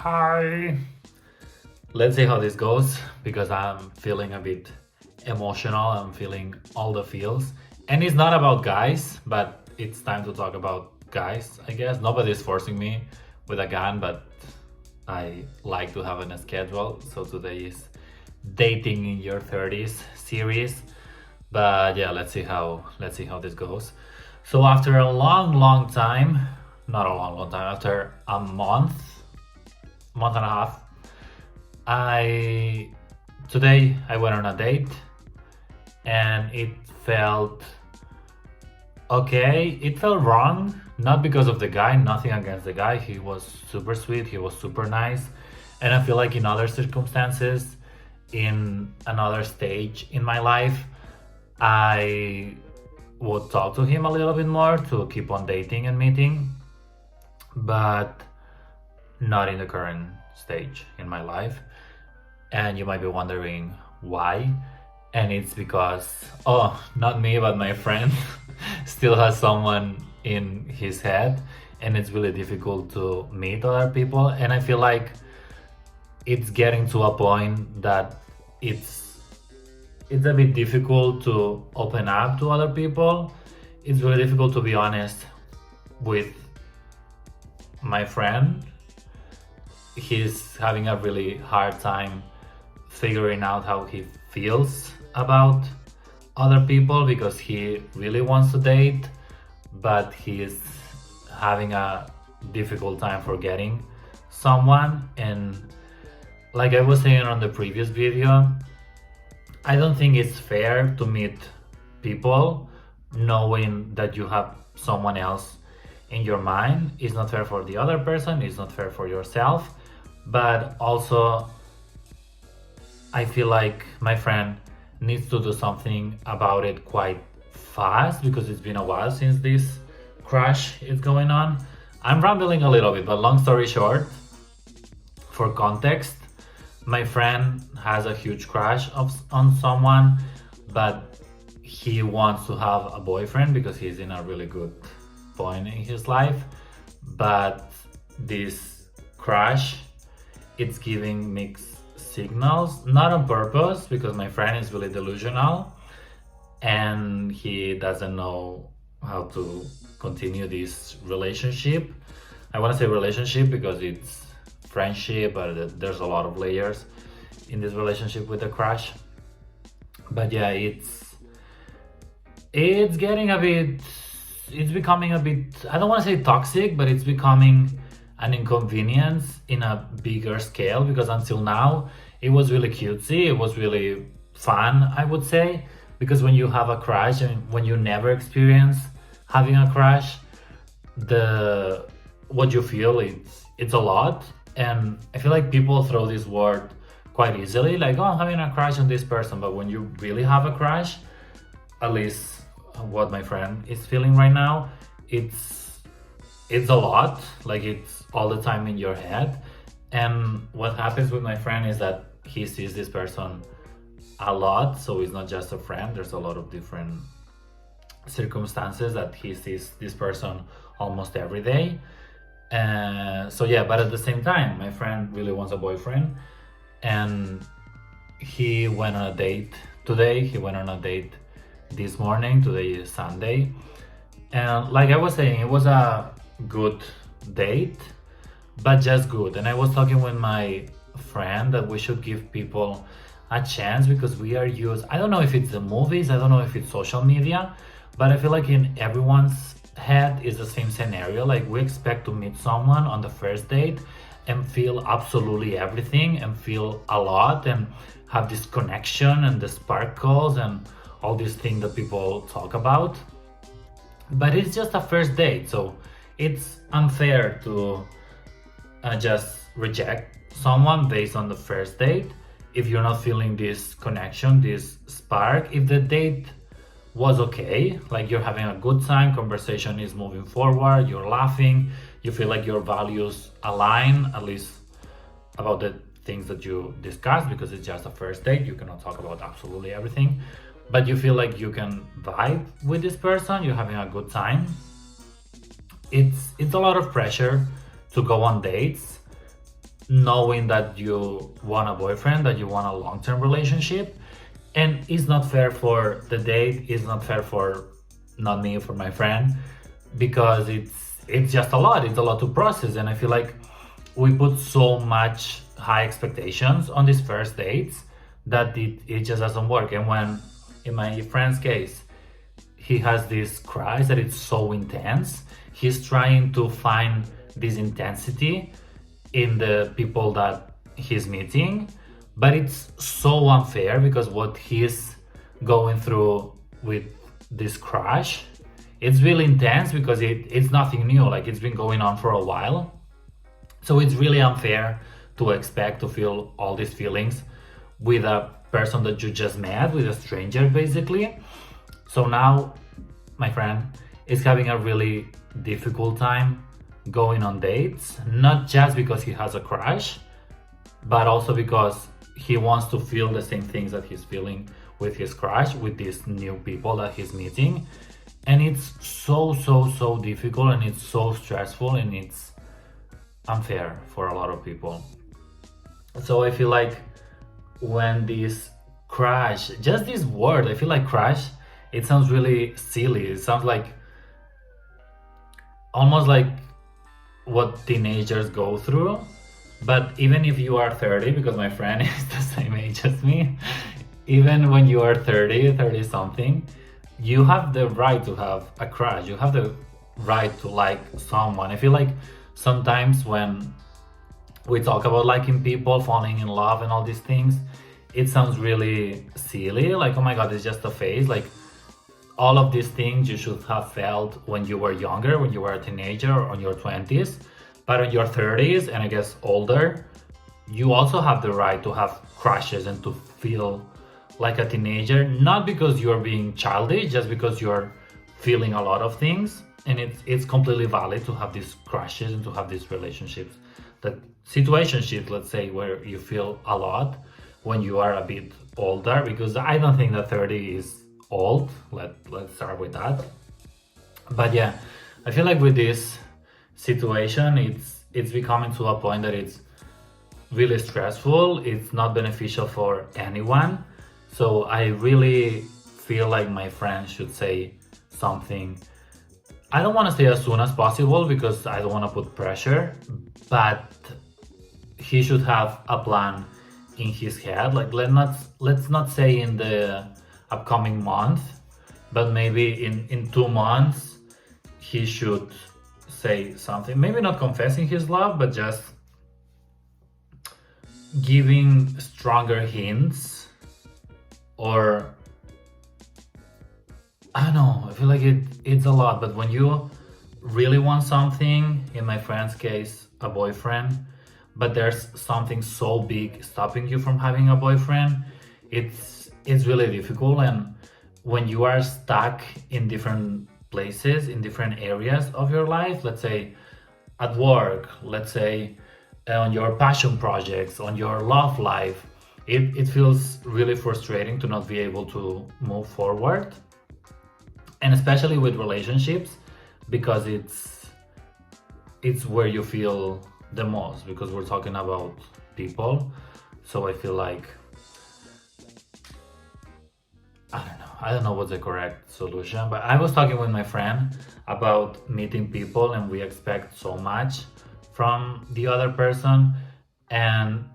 Hi. Let's see how this goes because I'm feeling a bit emotional. I'm feeling all the feels. And it's not about guys, but it's time to talk about guys, I guess. Nobody's forcing me with a gun, but I like to have a schedule. So today is dating in your 30s series. But yeah, let's see how this goes. So after a long time, not a long time, after a month and a half, I today I went on a date and it felt okay. It felt wrong, not because of the guy, nothing against the guy. He was super sweet, he was super nice. And I feel like in other circumstances, in another stage in my life, I would talk to him a little bit more to keep on dating and meeting, but not in the current stage in my life. And you might be wondering why. And it's because, oh, not me, but my friend still has someone in his head, and it's really difficult to meet other people. And I feel like it's getting to a point that it's a bit difficult to open up to other people. It's really difficult to be honest with my friend. He's having a really hard time figuring out how he feels about other people because he really wants to date, but he's having a difficult time forgetting someone. And like I was saying on the previous video, I don't think it's fair to meet people knowing that you have someone else in your mind. It's not fair for the other person, it's not fair for yourself, but also I feel like my friend needs to do something about it quite fast because it's been a while since this crush is going on. I'm rambling a little bit, but long story short, for context, my friend has a huge crush on someone, but he wants to have a boyfriend because he's in a really good point in his life. But this crush, it's giving mixed signals, not on purpose, because my friend is really delusional and he doesn't know how to continue this relationship. I want to say relationship because it's friendship, but there's a lot of layers in this relationship with the crush. But yeah, it's getting a bit, it's becoming a bit, I don't want to say toxic, but it's becoming an inconvenience in a bigger scale because until now it was really cutesy, it was really fun, I would say, because when you have a crush and when you never experience having a crush, the what you feel it's a lot. And I feel like people throw this word quite easily, like, oh, I'm having a crush on this person. But when you really have a crush, at least what my friend is feeling right now, it's a lot, like it's all the time in your head. And what happens with my friend is that he sees this person a lot, so it's not just a friend, there's a lot of different circumstances that he sees this person almost every day. So yeah, but at the same time, my friend really wants a boyfriend, and he went on a date today. He went on a date this morning. Today is Sunday, and like I was saying, it was a good date, but just good. And I was talking with my friend that we should give people a chance because we are used. I don't know if it's the movies, I don't know if it's social media, but I feel like in everyone's head is the same scenario. Like we expect to meet someone on the first date and feel absolutely everything and feel a lot and have this connection and the sparkles and all these things that people talk about. But it's just a first date, so it's unfair to just reject someone based on the first date if you're not feeling this connection, this spark. If the date was okay, like you're having a good time, conversation is moving forward, you're laughing, you feel like your values align, at least about the things that you discussed, because it's just a first date, you cannot talk about absolutely everything, but you feel like you can vibe with this person, you're having a good time. It's a lot of pressure to go on dates knowing that you want a boyfriend, that you want a long-term relationship. And it's not fair for the date, it's not fair for not me, for my friend, because it's just a lot. It's a lot to process. And I feel like we put so much high expectations on these first dates that it just doesn't work. And when, in my friend's case, he has this crush that it's so intense, he's trying to find this intensity in the people that he's meeting, but it's so unfair because what he's going through with this crush, it's really intense because it's nothing new, like it's been going on for a while. So it's really unfair to expect to feel all these feelings with a person that you just met, with a stranger basically. So now my friend is having a really difficult time going on dates, not just because he has a crush, but also because he wants to feel the same things that he's feeling with his crush, with these new people that he's meeting. And it's so difficult, and it's so stressful, and it's unfair for a lot of people. So I feel like when this crush, just this word, I feel like crush, it sounds really silly. It sounds like almost like what teenagers go through. But even if you are 30, because my friend is the same age as me, even when you are 30 something, you have the right to have a crush. You have the right to like someone. I feel like sometimes when we talk about liking people, falling in love, and all these things, it sounds really silly. Like, oh my God, it's just a phase. Like, all of these things you should have felt when you were younger, when you were a teenager or on your 20s. But in your 30s, and I guess older, you also have the right to have crushes and to feel like a teenager, not because you're being childish, just because you're feeling a lot of things. And it's completely valid to have these crushes and to have these relationships, that situationships, let's say, where you feel a lot when you are a bit older, because I don't think that 30 is old. Let's start with that. But yeah, I feel like with this situation, it's becoming to a point that it's really stressful. It's not beneficial for anyone. So I really feel like my friend should say something. I don't want to say as soon as possible because I don't want to put pressure, but he should have a plan in his head. Like, let's not say in the upcoming month, but maybe in 2 months he should say something. Maybe not confessing his love, but just giving stronger hints. Or I don't know, I feel like it's a lot. But when you really want something, in my friend's case, a boyfriend, but there's something so big stopping you from having a boyfriend, it's really difficult. And when you are stuck in different places, in different areas of your life, let's say at work, let's say on your passion projects, on your love life, it feels really frustrating to not be able to move forward. And especially with relationships, because it's where you feel the most, because we're talking about people. So I feel like I don't know what's the correct solution, but I was talking with my friend about meeting people, and we expect so much from the other person. And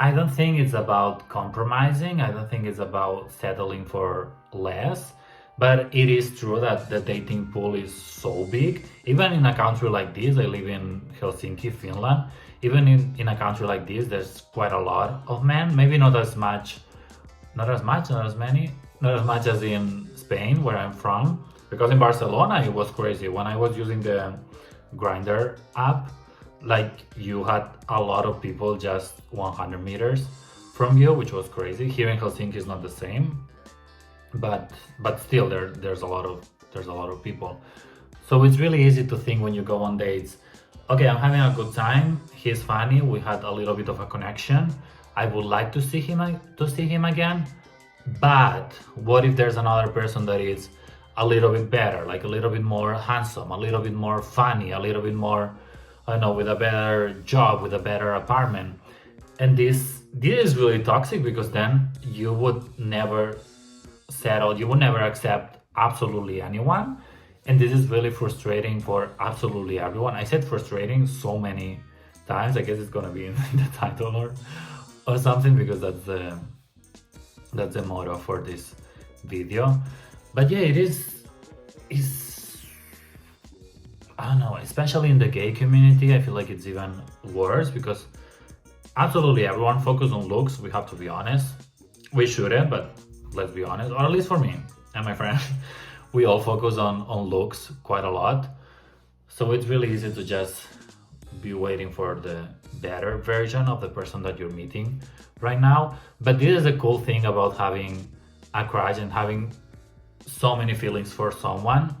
I don't think it's about compromising. I don't think it's about settling for less. But it is true that the dating pool is so big. Even in a country like this, I live in Helsinki, Finland. Even in a country like this, there's quite a lot of men. Maybe not as much, not as much, not as many, not as much as in Spain, where I'm from. Because in Barcelona, it was crazy. When I was using the Grinder app, like, you had a lot of people just 100 meters from you, which was crazy. Here in Helsinki is not the same, but still there's a lot of people. So it's really easy to think when you go on dates, okay, I'm having a good time, he's funny, we had a little bit of a connection, I would like to see him again. But what if there's another person that is a little bit better, like a little bit more handsome, a little bit more funny, a little bit more I don't know, with a better job, with a better apartment. And this is really toxic, because then you would never settle, you would never accept absolutely anyone. And this is really frustrating for absolutely everyone. I said frustrating so many times. I guess it's gonna be in the title or something, because that's the motto for this video. But yeah, is I don't know, especially in the gay community, I feel like it's even worse, because absolutely everyone focus on looks. We have to be honest. We shouldn't, but let's be honest, or at least for me and my friend, we all focus on looks quite a lot. So it's really easy to just be waiting for the better version of the person that you're meeting right now. But this is a cool thing about having a crush and having so many feelings for someone.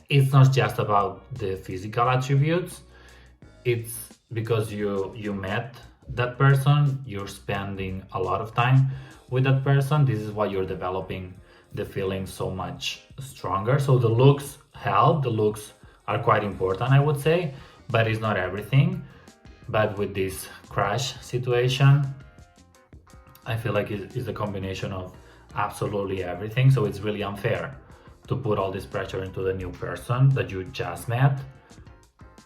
It's not just about the physical attributes. It's because you met that person, you're spending a lot of time with that person. This is why you're developing the feeling so much stronger. So the looks help, the looks are quite important, I would say, but it's not everything. But with this crush situation, I feel like it's a combination of absolutely everything. So it's really unfair to put all this pressure into the new person that you just met,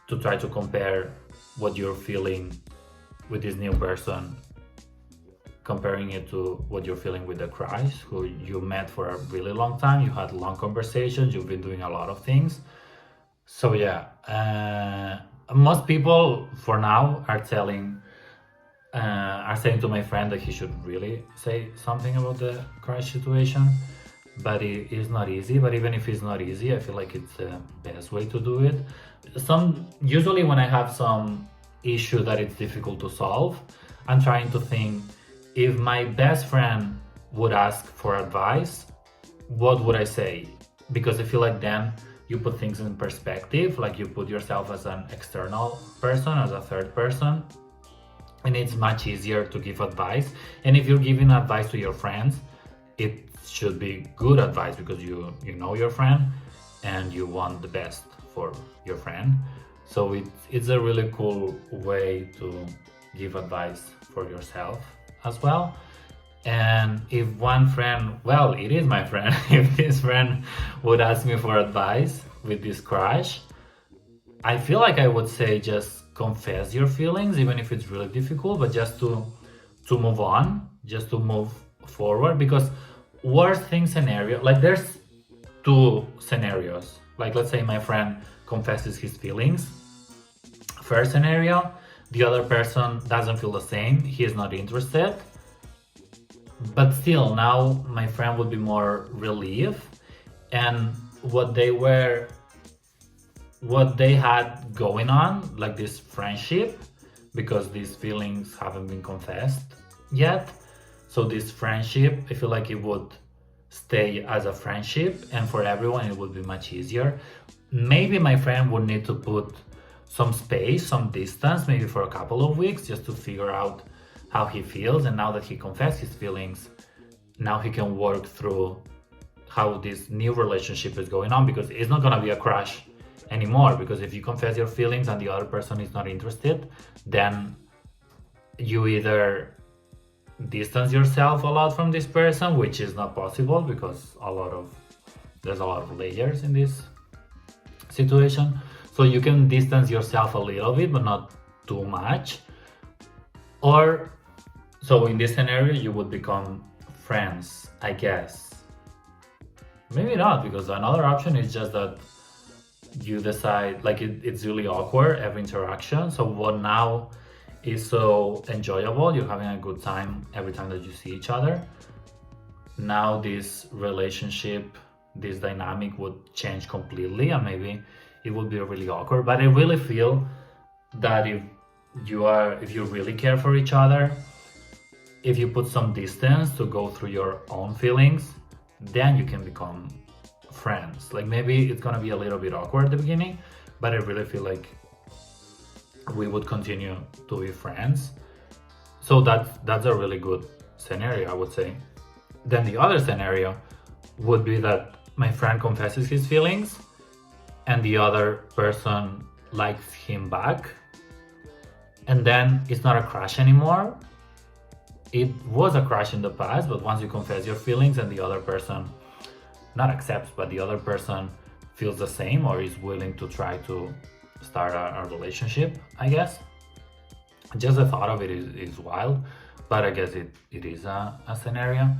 to try to compare what you're feeling with this new person, comparing it to what you're feeling with the crush who you met for a really long time. You had long conversations, you've been doing a lot of things. So yeah, most people for now are saying to my friend that he should really say something about the crush situation, but it is not easy. But even if it's not easy, I feel like it's the best way to do it. Usually when I have some issue that it's difficult to solve, I'm trying to think, if my best friend would ask for advice, what would I say? Because I feel like then you put things in perspective, like you put yourself as an external person, as a third person, and it's much easier to give advice. And if you're giving advice to your friends, it should be good advice, because you know your friend and you want the best for your friend. So it's a really cool way to give advice for yourself as well. And if one friend, well, it is my friend, if this friend would ask me for advice with this crush, I feel like I would say just confess your feelings, even if it's really difficult, but just to move on, just to move forward. Because worst thing scenario, like there's two scenarios. Like let's say my friend confesses his feelings. First scenario, the other person doesn't feel the same, he is not interested. But still, now my friend would be more relieved, and what they had going on, like this friendship, because these feelings haven't been confessed yet. So this friendship, I feel like it would stay as a friendship, and for everyone it would be much easier. Maybe my friend would need to put some space, some distance, maybe for a couple of weeks, just to figure out how he feels. And now that he confessed his feelings, now he can work through how this new relationship is going on, because it's not going to be a crush anymore. Because if you confess your feelings and the other person is not interested, then you either distance yourself a lot from this person, which is not possible, because there's a lot of layers in this situation. So you can distance yourself a little bit, but not too much. Or so in this scenario, you would become friends, I guess. Maybe not, because another option is just that you decide, like it's really awkward every interaction. So what now is so enjoyable, you're having a good time every time that you see each other. Now this relationship, this dynamic would change completely, and maybe it would be really awkward. But I really feel that if you really care for each other, if you put some distance to go through your own feelings, then you can become friends. Like maybe it's gonna be a little bit awkward at the beginning, but I really feel like we would continue to be friends. So that's a really good scenario, I would say. Then the other scenario would be that my friend confesses his feelings, and the other person likes him back, and then it's not a crush anymore. It was a crush in the past, but once you confess your feelings and the other person not accepts, but the other person feels the same or is willing to try to start a relationship, I guess. Just the thought of it is wild, but I guess it is a scenario.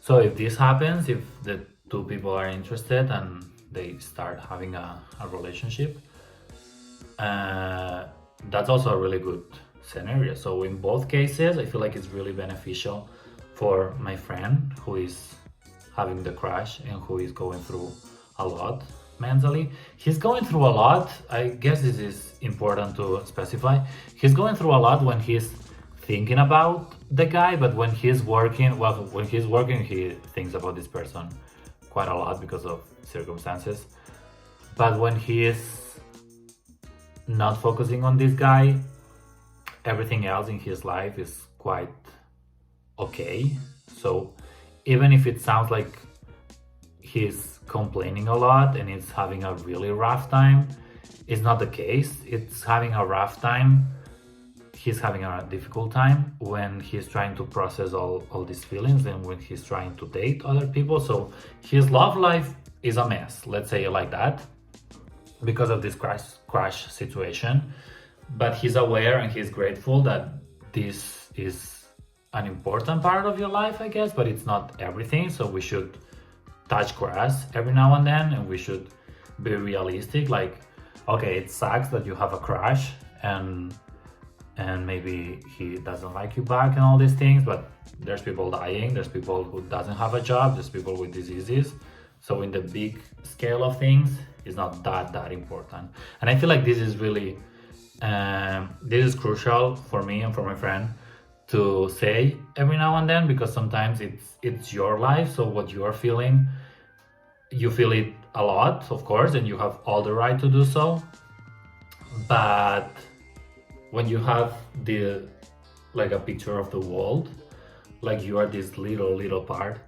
So if this happens, if the two people are interested and they start having a relationship, that's also a really good scenario. So in both cases, I feel like it's really beneficial for my friend who is having the crush and who is going through a lot mentally. He's going through a lot. I guess this is important to specify. He's going through a lot when he's thinking about the guy, but when he's working, well, when he's working, he thinks about this person quite a lot because of circumstances. But when he is not focusing on this guy, everything else in his life is quite okay. So even if it sounds like he's complaining a lot and he's having a really rough time, it's not the case. It's having a rough time. He's having a difficult time when he's trying to process all these feelings and when he's trying to date other people. So his love life is a mess, let's say it like that, because of this crash situation. But he's aware and he's grateful that this is an important part of your life, I guess, but it's not everything. So we should touch grass every now and then, and we should be realistic. Like, okay, it sucks that you have a crush and maybe he doesn't like you back and all these things, but there's people dying, there's people who doesn't have a job, there's people with diseases. So in the big scale of things, it's not that important. And I feel like this is really this is crucial for me and for my friend to say every now and then, because sometimes it's your life. So what you are feeling, you feel it a lot, of course, and you have all the right to do so. But when you have like a picture of the world, like you are this little part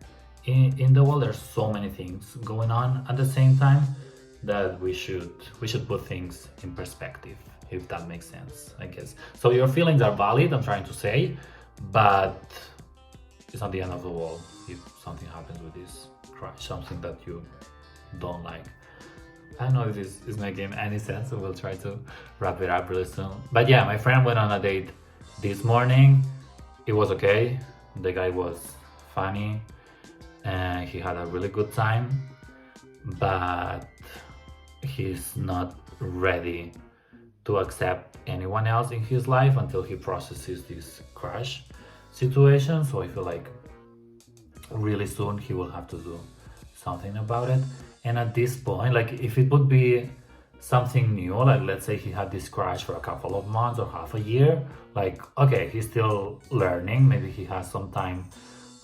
in the world, there's so many things going on at the same time that we should put things in perspective, if that makes sense, I guess. So your feelings are valid, I'm trying to say, but it's not the end of the world if something happens with this crush, something that you don't like. I don't know if this is making any sense, so we'll try to wrap it up really soon. But yeah, my friend went on a date this morning. It was okay. The guy was funny and he had a really good time, but he's not ready to accept anyone else in his life until he processes this crush situation. So I feel like really soon he will have to do something about it. And at this point, like if it would be something new, like let's say he had this crush for a couple of months or half a year, like okay, he's still learning, maybe he has some time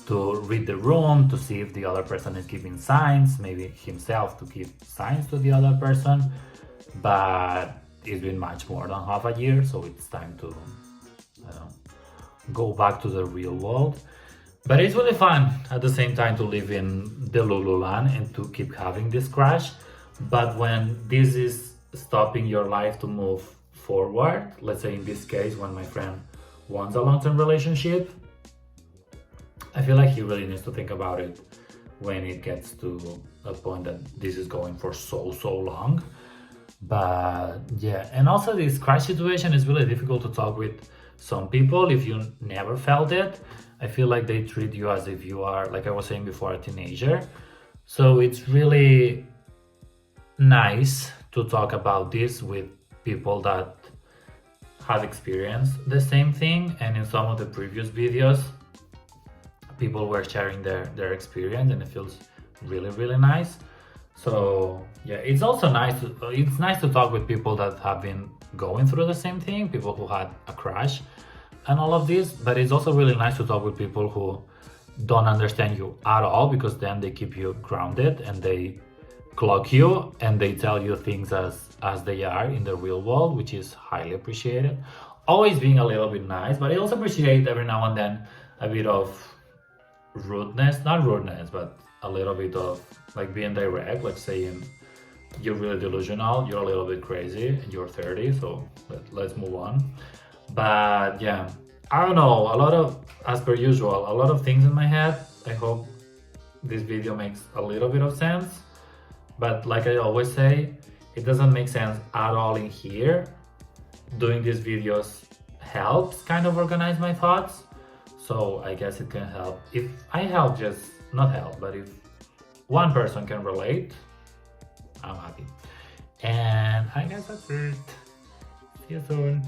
to read the room, to see if the other person is giving signs, maybe himself to give signs to the other person. But it's been much more than half a year, so it's time to go back to the real world. But it's really fun at the same time to live in the Lululand and to keep having this crash. But when this is stopping your life to move forward, let's say in this case, when my friend wants a long-term relationship, I feel like he really needs to think about it when it gets to a point that this is going for so long. But yeah, and also this crash situation is really difficult to talk with some people if you never felt it. I feel like they treat you as if you are, like I was saying before, a teenager. So it's really nice to talk about this with people that have experienced the same thing. And in some of the previous videos, people were sharing their experience, and it feels really nice. So yeah, it's also nice to talk with people that have been going through the same thing, people who had a crush and all of this. But it's also really nice to talk with people who don't understand you at all, because then they keep you grounded and they clock you and they tell you things as they are in the real world, which is highly appreciated. Always being a little bit nice, but I also appreciate every now and then a bit of rudeness, not rudeness, but a little bit of like being direct, like saying you're really delusional, you're a little bit crazy, and you're 30, so let's move on. But yeah, I don't know, a lot of, as per usual, a lot of things in my head. I hope this video makes a little bit of sense, but like I always say, it doesn't make sense at all in here. Doing these videos helps kind of organize my thoughts, so I guess it can help. If I help, just not help, but if one person can relate, I'm happy. And I guess that's it. See you soon.